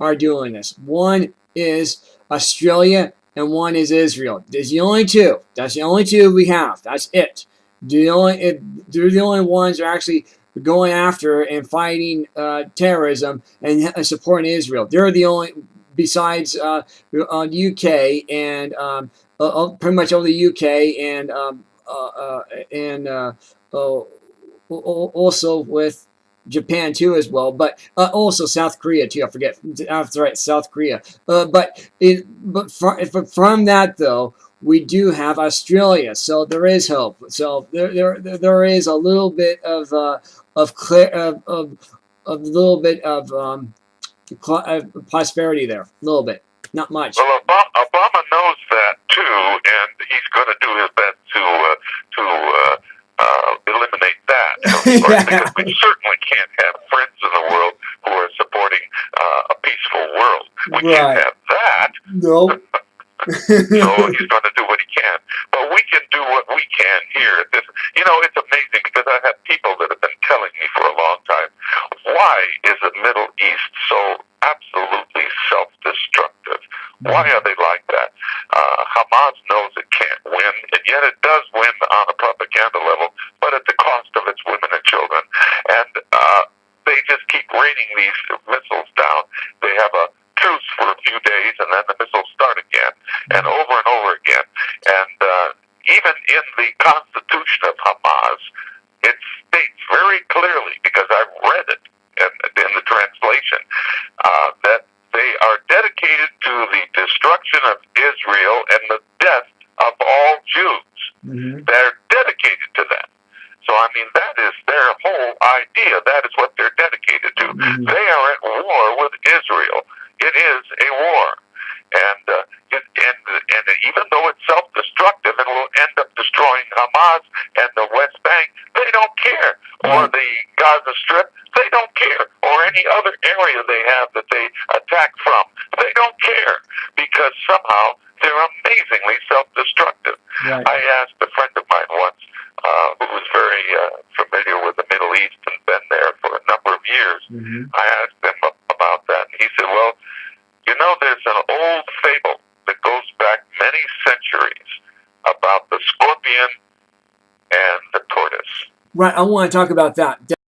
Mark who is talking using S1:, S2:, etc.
S1: are doing this. One is Australia and one is Israel. There's the only two. That's the only two we have. That's it. They're the only ones that are actually going after and fighting terrorism and supporting Israel. They're the only, besides UK and pretty much over the UK and also with Japan too as well, but also South Korea too. I forget. That's right, South Korea. From that though, we do have Australia, so there is hope. So there is a little bit of clear of a little bit of prosperity there, a little bit, not much.
S2: Well, Obama knows that too, and he's going to do his best to eliminate that.
S1: Yeah.
S2: Because we certainly can't have friends in the world who are supporting a peaceful world. We can't have that.
S1: Nope.
S2: So he's going to do what he can. But we can do what we can here. It's amazing because I have people that have been telling me for a long time, why is the Middle East so absolutely self-destructive? Why are they like that? Hamas knows it can't win, and yet it does win on a propaganda level, but at the cost of its women and children. And they just keep raining these missiles down. They have a truce for a few days, and then the missiles start again, and over again. And even in the constitution of Hamas, it states very clearly, because I've read it in the translation, that they are dedicated to the destruction of Israel and the death of all Jews.
S1: Mm-hmm.
S2: They're dedicated to that. So, I mean, that is their whole idea. That is what they're dedicated to.
S1: Mm-hmm.
S2: They are at war with Israel. It is a war. And even though it's self-destructive and will end up destroying Hamas and the West Bank, they don't care. Or the Gaza Strip, they don't care. Or any other area they have that they attack from, they don't care. Because somehow they're amazingly self-destructive.
S1: Right.
S2: I asked a friend of mine once, who was very familiar with the Middle East and been there for a number of years.
S1: Mm-hmm.
S2: I asked him about that, and he said, well, there's an old fable that goes back many centuries about the scorpion and the tortoise.
S1: Right, I want to talk about that.